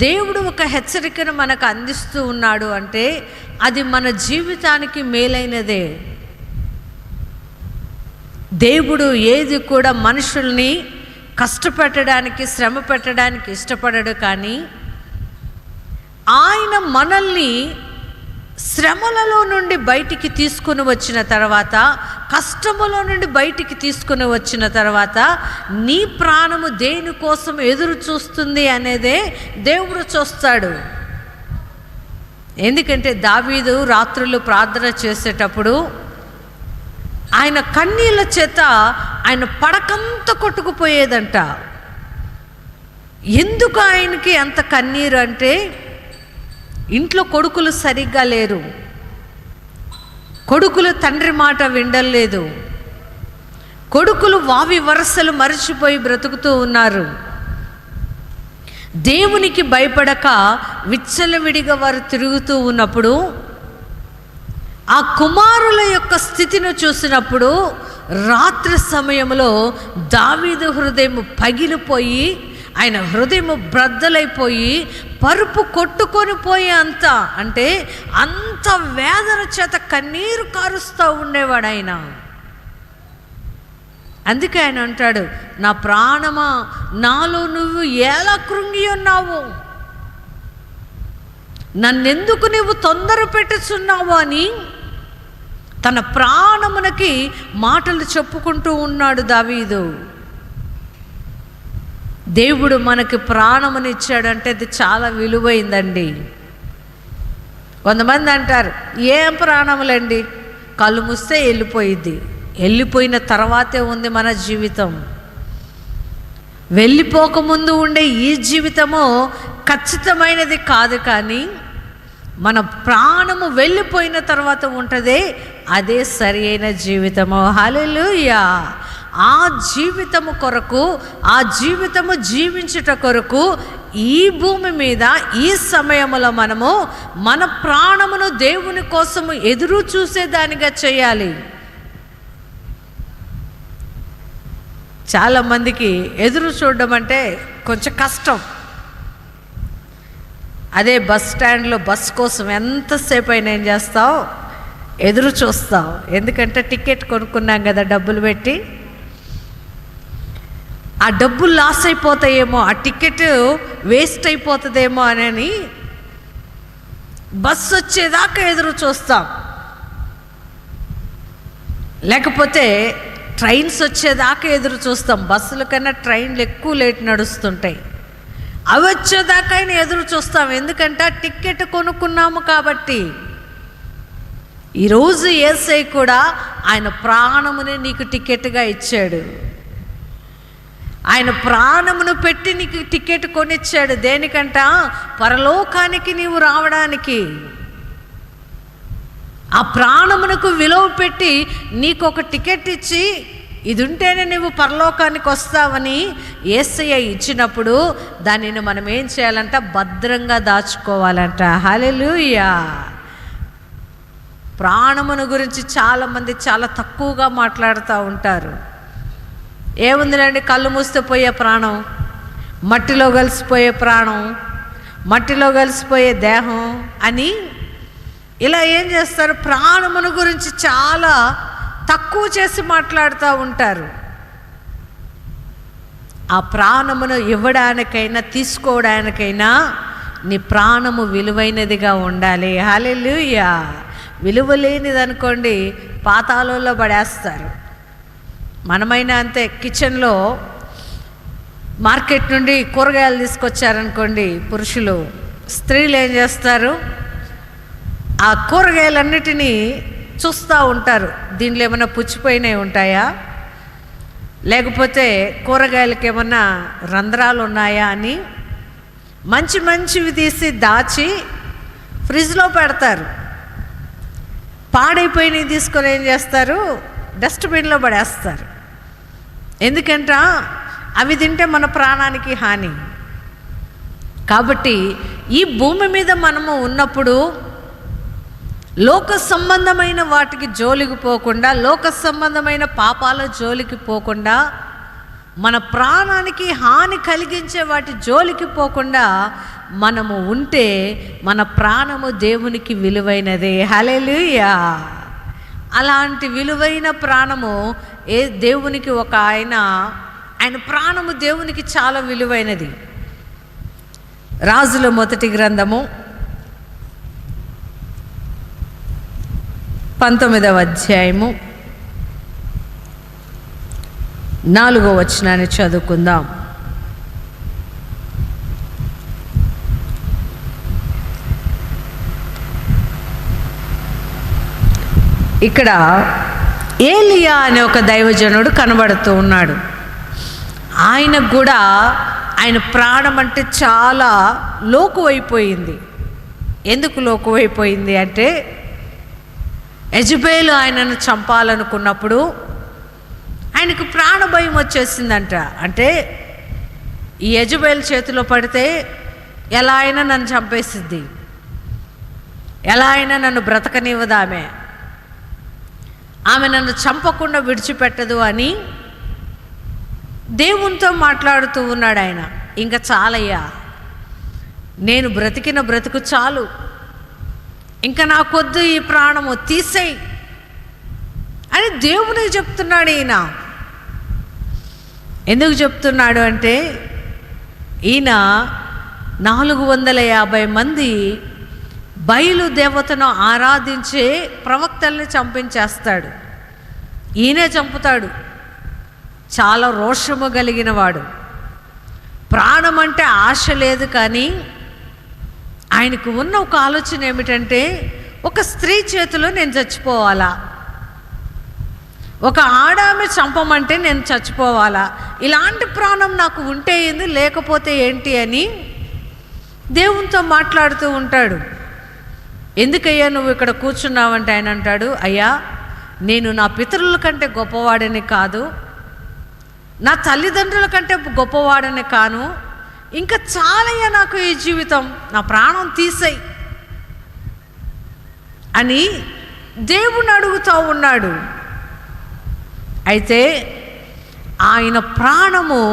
దేవుడు ఒక హెచ్చరికను మనకు అందిస్తూ ఉన్నాడు అంటే అది మన జీవితానికి మేలైనదే. దేవుడు ఏది కూడా మనుషుల్ని కష్టపెట్టడానికి, శ్రమ పెట్టడానికి ఇష్టపడడు. కానీ ఆయన మనల్ని శ్రమలలో నుండి బయటికి తీసుకుని వచ్చిన తర్వాత, కష్టములో నుండి బయటికి తీసుకుని వచ్చిన తర్వాత నీ ప్రాణము దేనికోసం ఎదురు చూస్తుంది అనేదే దేవుడు చూస్తాడు. ఎందుకంటే దావీదు రాత్రులు ప్రార్థన చేసేటప్పుడు ఆయన కన్నీళ్ళ చేత ఆయన పడకంతా కొట్టుకుపోయేదంట. ఎందుకు ఆయనకి అంత కన్నీరు అంటే, ఇంట్లో కొడుకులు సరిగ్గా లేరు, కొడుకులు తండ్రి మాట వినలేదు, కొడుకులు వావి వరసలు మరిచిపోయి బ్రతుకుతూ ఉన్నారు. దేవునికి భయపడక విచ్చలవిడిగా వారు తిరుగుతూ ఉన్నప్పుడు ఆ కుమారుల యొక్క స్థితిని చూసినప్పుడు రాత్రి సమయంలో దావీదు హృదయం పగిలిపోయి, ఆయన హృదయం బ్రద్దలైపోయి పరుపు కొట్టుకొని పోయే అంటే అంత వేదన చేత కన్నీరు కారుస్తూ ఉండేవాడు ఆయన. అందుకే ఆయన అంటాడు, నా ప్రాణమా నాలో నువ్వు ఎలా కృంగి ఉన్నావు, నన్నెందుకు నీవు తొందర పెట్టుచున్నావు అని తన ప్రాణమునకి మాటలు చెప్పుకుంటూ ఉన్నాడు దావీదు. దేవుడు మనకి ప్రాణమునిచ్చాడంటే అది చాలా విలువైందండి. కొంతమంది అంటారు, ఏం ప్రాణములండి, కళ్ళు మూస్తే వెళ్ళిపోయిద్ది, వెళ్ళిపోయిన తర్వాతే ఉంది మన జీవితం. వెళ్ళిపోకముందు ఉండే ఈ జీవితము ఖచ్చితమైనది కాదు, కానీ మన ప్రాణము వెళ్ళిపోయిన తర్వాత ఉంటుందే అదే సరి అయిన జీవితము. హల్లెలూయా. ఆ జీవితము కొరకు, ఆ జీవితము జీవించుట కొరకు ఈ భూమి మీద ఈ సమయంలో మనము మన ప్రాణమును దేవుని కోసము ఎదురు చూసేదానిగా చేయాలి. చాలామందికి ఎదురు చూడడం అంటే కొంచెం కష్టం. అదే బస్ స్టాండ్లో బస్ కోసం ఎంతసేపు అయినా ఏం చేస్తావు, ఎదురు చూస్తావు. ఎందుకంటే టికెట్ కొనుక్కున్నాం కదా డబ్బులు పెట్టి, ఆ డబ్బులు లాస్ అయిపోతాయేమో, ఆ టికెట్ వేస్ట్ అయిపోతుందేమో అని బస్సు వచ్చేదాకా ఎదురు చూస్తాం. లేకపోతే ట్రైన్స్ వచ్చేదాకా ఎదురు చూస్తాం. బస్సుల కన్నా ట్రైన్లు ఎక్కువ లేట్ నడుస్తుంటాయి. అవి వచ్చేదాకా ఆయన ఎదురు చూస్తాం. ఎందుకంటే ఆ టికెట్ కొనుక్కున్నాము కాబట్టి. ఈరోజు యేసయ్య కూడా ఆయన ప్రాణముని నీకు టికెట్గా ఇచ్చాడు. ఆయన ప్రాణమును పెట్టి నీకు టికెట్ కొనిచ్చాడు. దేనికంట? పరలోకానికి నీవు రావడానికి. ఆ ప్రాణమునకు విలువ పెట్టి నీకు ఒక టికెట్ ఇచ్చి ఇది ఉంటేనే నువ్వు పరలోకానికి వస్తావని యేసయ్య ఇచ్చినప్పుడు దానిని మనం ఏం చేయాలంట? భద్రంగా దాచుకోవాలంట. హల్లెలూయా. ప్రాణమును గురించి చాలామంది చాలా తక్కువగా మాట్లాడుతూ ఉంటారు. ఏముందిలేండి, కళ్ళు మూస్తే పోయే ప్రాణం, మట్టిలో కలిసిపోయే ప్రాణం, మట్టిలో కలిసిపోయే దేహం అని ఇలా ఏం చేస్తారు? ప్రాణమును గురించి చాలా తక్కువ చేసి మాట్లాడుతూ ఉంటారు. ఆ ప్రాణమును ఇవ్వడానికైనా తీసుకోవడానికైనా నీ ప్రాణము విలువైనదిగా ఉండాలి. హల్లెలూయా. విలువ లేనిదనుకోండి పాతాళంలో పడేస్తారు. మనమైనా అంతే. కిచెన్లో మార్కెట్ నుండి కూరగాయలు తీసుకొచ్చారనుకోండి పురుషులు, స్త్రీలు ఏం చేస్తారు? ఆ కూరగాయలన్నిటినీ చూస్తూ ఉంటారు. దీనిలో ఏమైనా పుచ్చిపోయినవి ఉంటాయా, లేకపోతే కూరగాయలకి ఏమన్నా రంధ్రాలు ఉన్నాయా అని మంచి మంచివి తీసి దాచి ఫ్రిడ్జ్లో పెడతారు. పాడైపోయినవి తీసుకొని ఏం చేస్తారు? డస్ట్బిన్లో పడేస్తారు. ఎందుకంటే అవి తింటే మన ప్రాణానికి హాని. కాబట్టి ఈ భూమి మీద మనము ఉన్నప్పుడు లోక సంబంధమైన వాటికి జోలికి పోకుండా, లోక సంబంధమైన పాపాల జోలికి పోకుండా, మన ప్రాణానికి హాని కలిగించే వాటి జోలికి పోకుండా మనము ఉంటే మన ప్రాణము దేవునికి విలువైనదే. హల్లెలూయా. అలాంటి విలువైన ప్రాణము దేవునికి ఆయన ప్రాణము దేవునికి చాలా విలువైనది. రాజుల మొదటి గ్రంథము 19వ అధ్యాయము 4వ వచనాన్ని చదువుకుందాం. ఇక్కడ ఏలియా అనే ఒక దైవజనుడు కనబడుతూ ఉన్నాడు. ఆయనకు కూడా ఆయన ప్రాణం అంటే చాలా లోకువైపోయింది. ఎందుకు లోకువైపోయింది అంటే, యెజబెలు ఆయనను చంపాలనుకున్నప్పుడు ఆయనకు ప్రాణ భయం వచ్చేసిందంట. అంటే ఈ యెజబెలు చేతిలో పడితే ఎలా అయినా నన్ను చంపేసిద్ది, ఎలా అయినా నన్ను బ్రతకనివ్వదు, ఆమె నన్ను చంపకుండా విడిచిపెట్టదు అని దేవునితో మాట్లాడుతూ ఉన్నాడు ఆయన. ఇంకా చాలయ్యా, నేను బ్రతికిన బ్రతుకు చాలు, ఇంకా నాకొద్దు ఈ ప్రాణము, తీసేయి అని దేవునికి చెప్తున్నాడు ఈయన. ఎందుకు చెప్తున్నాడు అంటే, ఈయన 450 మంది బయలు దేవతను ఆరాధించే ప్రవక్తల్ని చంపించేస్తాడు. ఈయనే చంపుతాడు. చాలా రోషము కలిగిన వాడు. ప్రాణం అంటే ఆశ లేదు, కానీ ఆయనకు ఉన్న ఒక ఆలోచన ఏమిటంటే, ఒక స్త్రీ చేతిలో నేను చచ్చిపోవాలా, ఒక ఆడామె చంపమంటే నేను చచ్చిపోవాలా, ఇలాంటి ప్రాణం నాకు ఉంటే ఏంది, లేకపోతే ఏంటి అని దేవునితో మాట్లాడుతూ ఉంటాడు. ఎందుకయ్యా నువ్వు ఇక్కడ కూర్చున్నావంటే ఆయన అంటాడు, అయ్యా నేను నా పితరుల కంటే గొప్పవాడని కాదు, నా తల్లిదండ్రుల కంటే గొప్పవాడని కాను, ఇంకా చాలయ్యా నాకు ఈ జీవితం, నా ప్రాణం తీసేయి అని దేవుని అడుగుతూ ఉన్నాడు. అయితే ఆయన ప్రాణము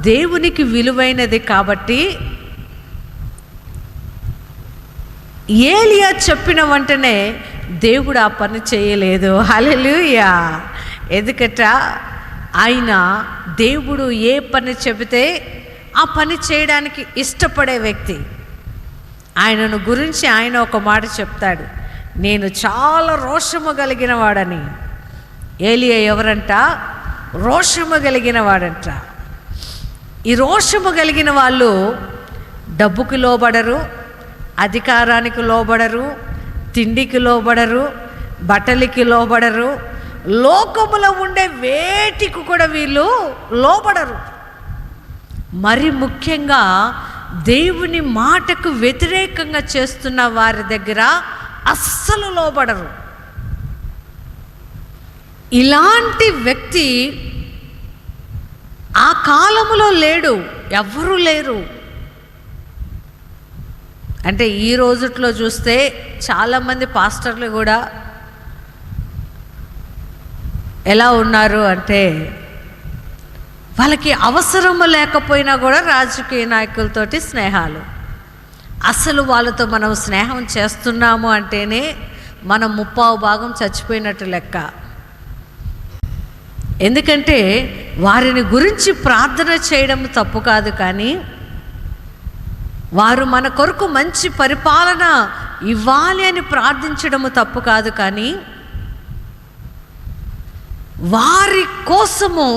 దేవునికి విలువైనది కాబట్టి ఏలియా చెప్పిన వెంటనే దేవుడు ఆ పని చేయలేదు. హల్లెలూయా. ఎందుకట ఆయన దేవుడు ఏ పని చెబితే ఆ పని చేయడానికి ఇష్టపడే వ్యక్తి. ఆయనను గురించి ఆయన ఒక మాట చెప్తాడు, నేను చాలా రోషము కలిగిన వాడని. ఏలియా ఎవరంట? రోషము కలిగిన వాడంట. ఈ రోషము కలిగిన వాళ్ళు డబ్బుకి లోబడరు, అధికారానికి లోబడరు, తిండికి లోబడరు, బట్టలకి లోబడరు, లోకములో ఉండే వేటికి కూడా వీళ్ళు లోబడరు. మరి ముఖ్యంగా దేవుని మాటకు వ్యతిరేకంగా చేస్తున్న వారి దగ్గర అస్సలు లోబడరు. ఇలాంటి వ్యక్తి ఆ కాలములో లేడు, ఎవ్వరూ లేరు. అంటే ఈ రోజుట్లో చూస్తే చాలామంది పాస్టర్లు కూడా ఎలా ఉన్నారు అంటే, వాళ్ళకి అవసరము లేకపోయినా కూడా రాజకీయ నాయకులతోటి స్నేహాలు. అసలు వాళ్ళతో మనం స్నేహం చేస్తున్నాము అంటేనే మనం 50% చచ్చిపోయినట్టు లెక్క. ఎందుకంటే వారిని గురించి ప్రార్థన చేయడం తప్పు కాదు, కానీ వారు మన కొరకు మంచి పరిపాలన ఇవ్వాలి అని ప్రార్థించడము తప్పు కాదు, కానీ వారి కోసము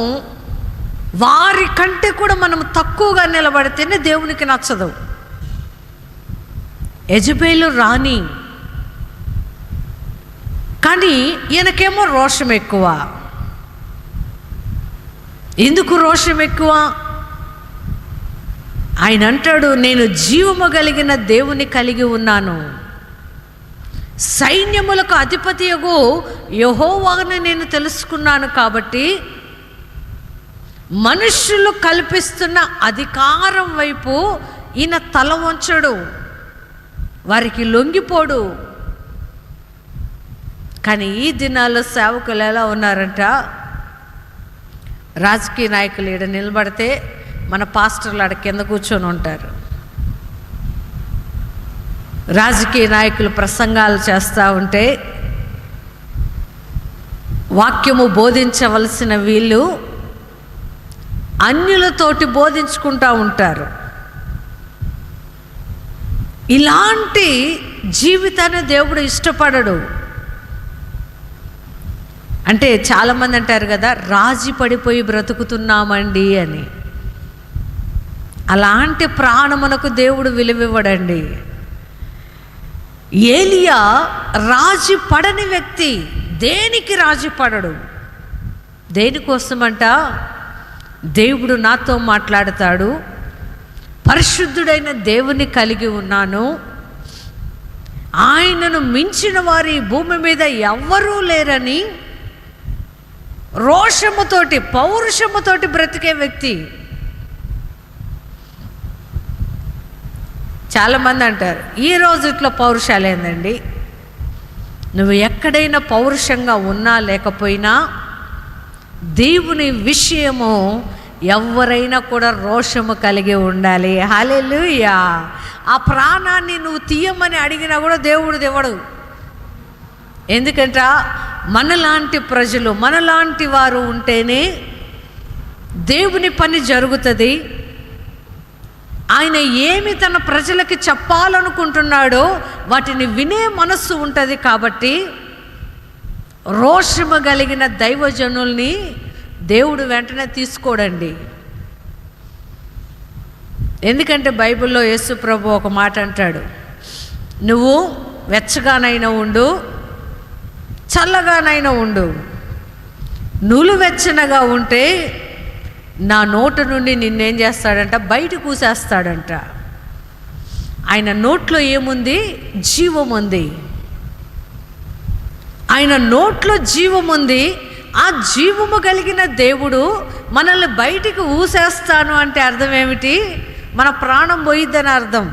వారి కంటే కూడా మనం తక్కువగా నిలబడితేనే దేవునికి నచ్చదు. యెజబెలు రాణి, కానీ ఈయనకేమో రోషం ఎక్కువ. ఎందుకు రోషం ఎక్కువ? ఆయన అంటాడు, నేను జీవము కలిగిన దేవుని కలిగి ఉన్నాను, సైన్యములకు అధిపతియగు యెహోవాను నేను తెలుసుకున్నాను, కాబట్టి మనుష్యులు కల్పిస్తున్న అధికారం వైపు ఈయన తల వంచడు, వారికి లొంగిపోడు. కానీ ఈ దినాల్లో సేవకులు ఎలా ఉన్నారంట, రాజకీయ నాయకులు ఈడ నిలబడితే మన పాస్టర్లు ఆడ కింద కూర్చొని ఉంటారు. రాజకీయ నాయకులు ప్రసంగాలు చేస్తూ ఉంటే వాక్యము బోధించవలసిన వీళ్ళు అన్యులతోటి బోధించుకుంటూ ఉంటారు. ఇలాంటి జీవితాన్ని దేవుడు ఇష్టపడడు. అంటే చాలామంది అంటారు కదా, రాజీ పడిపోయి బ్రతుకుతున్నామండి అని. అలాంటి ప్రాణమునకు దేవుడు విలువివ్వడండి. ఏలియా రాజీ పడని వ్యక్తి, దేనికి రాజీ పడడు. దేనికోసమంట, దేవుడు నాతో మాట్లాడతాడు, పరిశుద్ధుడైన దేవుని కలిగి ఉన్నాను, ఆయనను మించిన వారి భూమి మీద ఎవ్వరూ లేరని రోషముతోటి పౌరుషముతోటి బ్రతికే వ్యక్తి. చాలామంది అంటారు, ఈ రోజుట్లో పౌరుషాలు ఏందండి? నువ్వు ఎక్కడైనా పౌరుషంగా ఉన్నా లేకపోయినా దేవుని విషయము ఎవరైనా కూడా రోషము కలిగి ఉండాలి. హల్లెలూయా. ఆ ప్రాణాన్ని నువ్వు తీయమని అడిగినా కూడా దేవుడు ఇవ్వడు. ఎందుకంటే మనలాంటి ప్రజలు, మనలాంటి వారు ఉంటేనే దేవుని పని జరుగుతుంది. ఆయన ఏమి తన ప్రజలకి చెప్పాలనుకుంటున్నాడో వాటిని వినే మనస్సు ఉంటుంది. కాబట్టి రోషము కలిగిన దైవజనుల్ని దేవుడు వెంటనే తీసుకోడండి. ఎందుకంటే బైబిల్లో యేసు ప్రభు ఒక మాట అంటాడు, నువ్వు వెచ్చగానైనా ఉండు, చల్లగానైనా ఉండు, నులువెచ్చనగా ఉంటే నా నోటు నుండి నిన్నేం చేస్తాడంట, బయట కూసేస్తాడంట. ఆయన నోట్లో ఏముంది? జీవం ఉంది. ఆయన నోట్లో జీవం ఉంది. ఆ జీవము కలిగిన దేవుడు మనల్ని బయటికి ఊసేస్తాను అంటే అర్థం ఏమిటి? మన ప్రాణం పోయిద్దని అర్థం.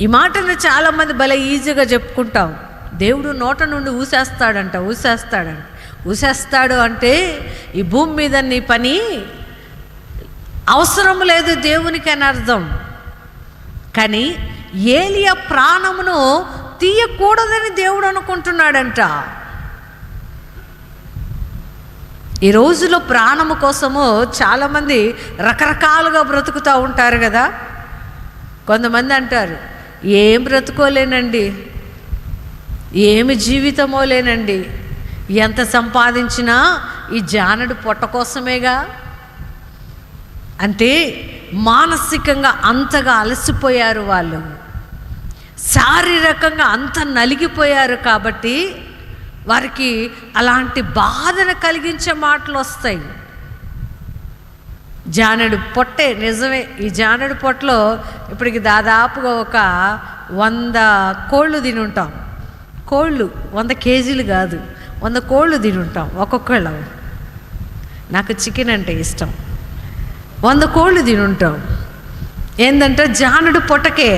ఈ మాటను చాలామంది భలే ఈజీగా చెప్పుకుంటాం. దేవుడు నోట నుండి ఊసేస్తాడు అంటే ఈ భూమి మీద నీ పని అవసరం లేదు దేవునికి అని అర్థం. కానీ ఏలియా ప్రాణమును తీయకూడదని దేవుడు అనుకుంటున్నాడంట. ఈ రోజులో ప్రాణము కోసము చాలామంది రకరకాలుగా బ్రతుకుతూ ఉంటారు కదా. కొంతమంది అంటారు, ఏం బ్రతుకోలేనండి, ఏమి జీవితమో లేనండి, ఎంత సంపాదించినా ఈ జానడు పొట్ట కోసమేగా. అంటే మానసికంగా అంతగా అలసిపోయారు వాళ్ళు, శారీరకంగా అంత నలిగిపోయారు. కాబట్టి వారికి అలాంటి బాధను కలిగించే మాటలు వస్తాయి. జానడు పొట్టే నిజమే. ఈ జానడు పొట్టలో ఇప్పటికి దాదాపుగా ఒక 100 కోళ్ళు తిని ఉంటాం. కోళ్ళు 100 కేజీలు కాదు, 100 కోళ్ళు తిని ఉంటాం ఒక్కొక్కళ్ళం. నాకు చికెన్ అంటే ఇష్టం. 100 కోళ్ళు తిని ఉంటాం. ఏంటంటే జానడు పొట్టకే.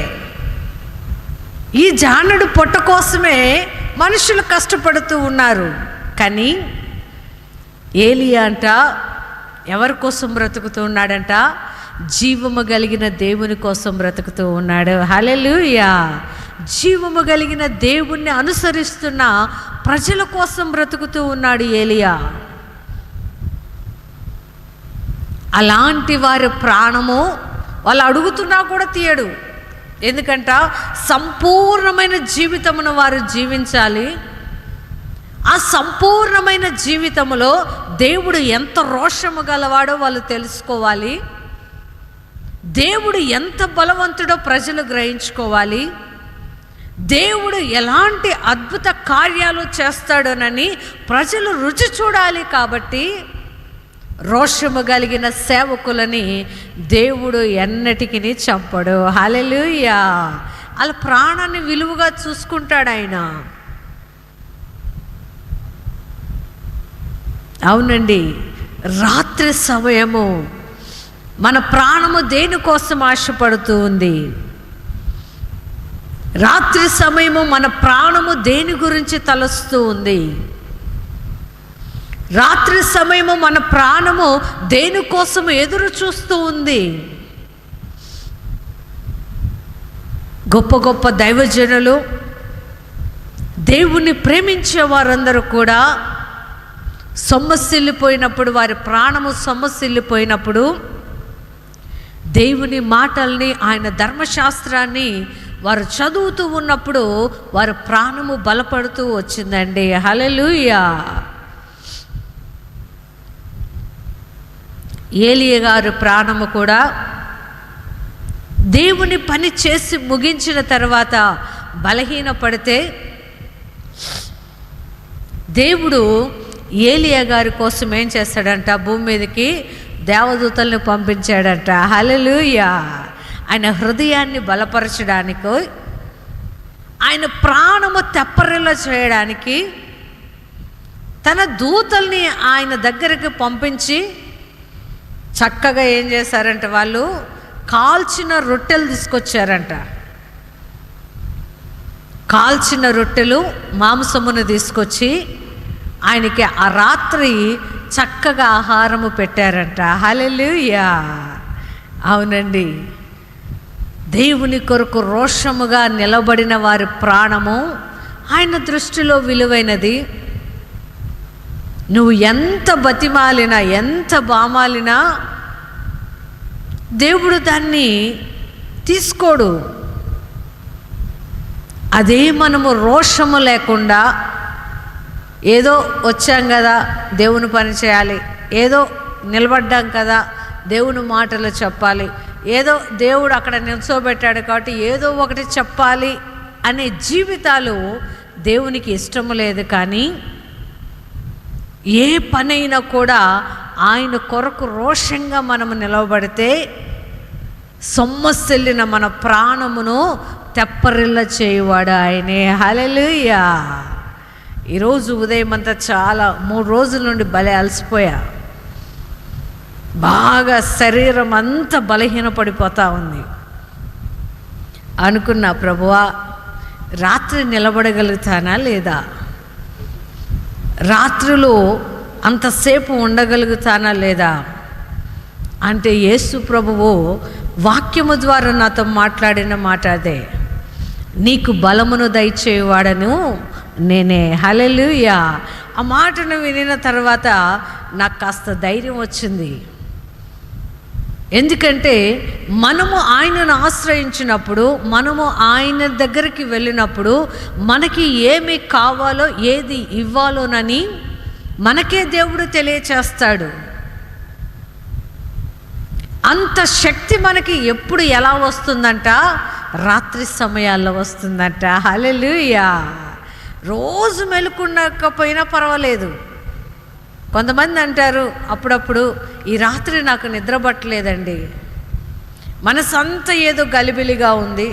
ఈ జానడు పొట్ట కోసమే మనుషులు కష్టపడుతూ ఉన్నారు. కానీ ఏలియా అంట ఎవరి కోసం బ్రతుకుతూ ఉన్నాడంట? జీవము కలిగిన దేవుని కోసం బ్రతుకుతూ ఉన్నాడు. హల్లెలూయా. జీవము కలిగిన దేవుణ్ణి అనుసరిస్తున్న ప్రజల కోసం బ్రతుకుతూ ఉన్నాడు ఏలియా. అలాంటి వారి ప్రాణము వాళ్ళు అడుగుతున్నా కూడా తీయడు. ఎందుకంట సంపూర్ణమైన జీవితమును వారు జీవించాలి. ఆ సంపూర్ణమైన జీవితములో దేవుడు ఎంత రోషము గలవాడో వాళ్ళు తెలుసుకోవాలి. దేవుడు ఎంత బలవంతుడో ప్రజలు గ్రహించుకోవాలి. దేవుడు ఎలాంటి అద్భుత కార్యాలు చేస్తాడోనని ప్రజలు రుచి చూడాలి. కాబట్టి రోషము కలిగిన సేవకులని దేవుడు ఎన్నటికి చంపడు. హల్లెలూయా. వాళ్ళ ప్రాణాన్ని విలువగా చూసుకుంటాడు ఆయన. అవునండి, రాత్రి సమయము మన ప్రాణము దేనికోసం ఆశపడుతూ ఉంది? రాత్రి సమయము మన ప్రాణము దేని గురించి తలస్తూ ఉంది? రాత్రి సమయము మన ప్రాణము దేనికోసం ఎదురు చూస్తూ ఉంది? గొప్ప గొప్ప దైవజనులు, దేవుణ్ణి ప్రేమించే వారందరూ కూడా సొమ్మసిల్లిపోయినప్పుడు, వారి ప్రాణము సొమ్మసిల్లిపోయినప్పుడు దేవుని మాటల్ని, ఆయన ధర్మశాస్త్రాన్ని వారు చదువుతూ ఉన్నప్పుడు వారి ప్రాణము బలపడుతూ వచ్చిందండి. హల్లెలూయా. ఏలీయా గారి ప్రాణము కూడా దేవుని పని చేసి ముగించిన తర్వాత బలహీనపడితే దేవుడు ఏలీయా గారి కోసం ఏం చేస్తాడంట, భూమి మీదకి దేవదూతల్ని పంపించాడంట. హల్లెలూయా. ఆయన హృదయాన్ని బలపరచడానికి, ఆయన ప్రాణము తెప్పరిల్ల చేయడానికి తన దూతల్ని ఆయన దగ్గరికి పంపించి చక్కగా ఏం చేశారంట, వాళ్ళు కాల్చిన రొట్టెలు తీసుకొచ్చారంట. కాల్చిన రొట్టెలు, మాంసమును తీసుకొచ్చి ఆయనకి ఆ రాత్రి చక్కగా ఆహారము పెట్టారంట. హల్లెలూయా. అవునండి, దేవుని కొరకు రోషముగా నిలబడిన వారి ప్రాణము ఆయన దృష్టిలో విలువైనది. నువ్వు ఎంత బతిమాలినా, ఎంత బామాలినా దేవుడు దాన్ని తీసుకోడు. అదే మనము రోషము లేకుండా ఏదో వచ్చాం కదా దేవుని పని చేయాలి, ఏదో నిలబడ్డాం కదా దేవుని మాటలు చెప్పాలి, ఏదో దేవుడు అక్కడ నిల్చోబెట్టాడు కాబట్టి ఏదో ఒకటి చెప్పాలి అనే జీవితాలు దేవునికి ఇష్టము లేదు. కానీ ఏ పనైనా కూడా ఆయన కొరకు రోషంగా మనము నిలవబడితే సొమ్మసిల్లిన మన ప్రాణమును తెప్పరిల్ల చేయువాడు ఆయనే. హల్లెలూయా. ఈరోజు ఉదయం అంతా చాలా 3 రోజుల నుండి భలే అలసిపోయా, బాగా శరీరం అంతా బలహీనపడిపోతూ ఉంది. అనుకున్నా, ప్రభువా రాత్రి నిలబడగలుగుతానా లేదా, రాత్రిలో అంతసేపు ఉండగలుగుతానా లేదా అంటే యేసు ప్రభువు వాక్యము ద్వారా నాతో మాట్లాడిన మాట అదే, నీకు బలమును దయచేవాడను నేనే. హల్లెలూయా. ఆ మాటను వినిన తర్వాత నాకు కాస్త ధైర్యం వచ్చింది. ఎందుకంటే మనము ఆయనను ఆశ్రయించినప్పుడు, మనము ఆయన దగ్గరికి వెళ్ళినప్పుడు మనకి ఏమి కావాలో, ఏది ఇవ్వాలోనని మనకే దేవుడు తెలియచేస్తాడు. అంత శక్తి మనకి ఎప్పుడు ఎలా వస్తుందంట, రాత్రి సమయాల్లో వస్తుందంట. హల్లెలూయా. రోజు మెలుకున్నాకపోయినా పర్వాలేదు. కొంతమంది అంటారు అప్పుడప్పుడు, ఈ రాత్రి నాకు నిద్ర పట్టలేదండి, మనసంతా ఏదో గలిబిలిగా ఉంది,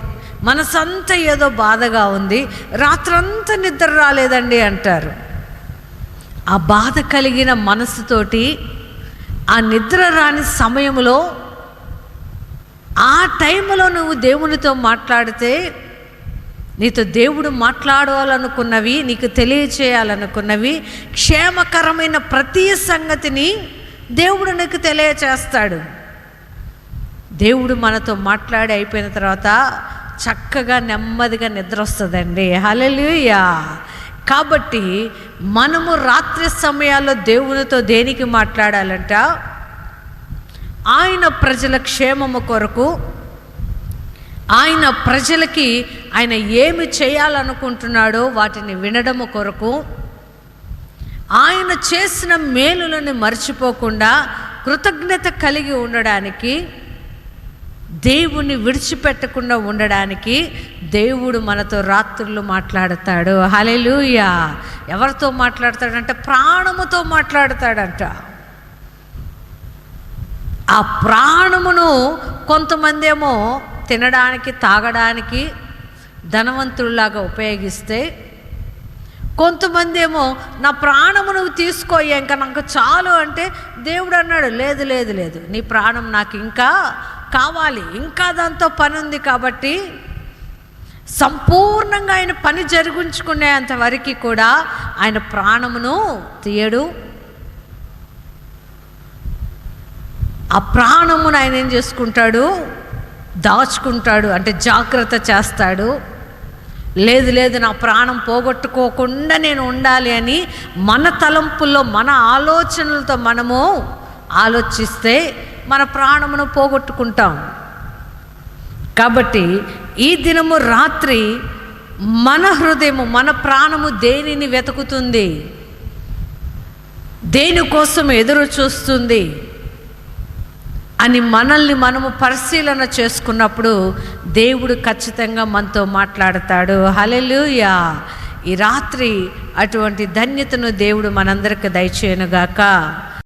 మనసంతా ఏదో బాధగా ఉంది, రాత్రంతా నిద్ర రాలేదండి అంటారు. ఆ బాధ కలిగిన మనసుతోటి ఆ నిద్ర రాని సమయంలో, ఆ టైంలో నువ్వు దేవునితో మాట్లాడితే, నీతో దేవుడు మాట్లాడాలనుకున్నవి, నీకు తెలియచేయాలనుకున్నవి, క్షేమకరమైన ప్రతి సంగతిని దేవుడు నీకు తెలియచేస్తాడు. దేవుడు మనతో మాట్లాడి అయిపోయిన తర్వాత చక్కగా నెమ్మదిగా నిద్ర వస్తుందండి. హల్లెలూయా. కాబట్టి మనము రాత్రి సమయాల్లో దేవునితో దేనికి మాట్లాడాలంట, ఆయన ప్రజల క్షేమము కొరకు, ఆయన ప్రజలకి ఆయన ఏమి చేయాలనుకుంటున్నాడో వాటిని వినడము కొరకు, ఆయన చేసిన మేలులను మర్చిపోకుండా కృతజ్ఞత కలిగి ఉండడానికి, దేవుని విడిచిపెట్టకుండా ఉండడానికి దేవుడు మనతో రాత్రులు మాట్లాడతాడు. హల్లెలూయా. ఎవరితో మాట్లాడతాడంటే ప్రాణముతో మాట్లాడతాడంట. ఆ ప్రాణమును కొంతమంది ఏమో తినడానికి, తాగడానికి ధనవంతుల్లాగా ఉపయోగిస్తే, కొంతమంది ఏమో నా ప్రాణము నువ్వు తీసుకో, ఇంకా నాకు చాలు అంటే దేవుడు అన్నాడు, లేదు లేదు లేదు, నీ ప్రాణం నాకు ఇంకా కావాలి, ఇంకా దాంతో పని ఉంది. కాబట్టి సంపూర్ణంగా ఆయన పని జరిగించుకునేంత వరకు కూడా ఆయన ప్రాణమును తీయడు. ఆ ప్రాణమును ఆయన ఏం చేసుకుంటాడు, దాచుకుంటాడు, అంటే జాగ్రత్త చేస్తాడు. లేదు లేదు నా ప్రాణం పోగొట్టుకోకుండా నేను ఉండాలి అని మన తలంపుల్లో మన ఆలోచనలతో మనము ఆలోచిస్తే మన ప్రాణమును పోగొట్టుకుంటాం. కాబట్టి ఈ దినము రాత్రి మన హృదయము, మన ప్రాణము దేనిని వెతుకుతుంది, దేనికోసం ఎదురు చూస్తుంది అని మనల్ని మనము పరిశీలన చేసుకున్నప్పుడు దేవుడు ఖచ్చితంగా మనతో మాట్లాడతాడు. హల్లెలూయా. ఈ రాత్రి అటువంటి ధన్యతను దేవుడు మనందరికి దయచేయనుగాక.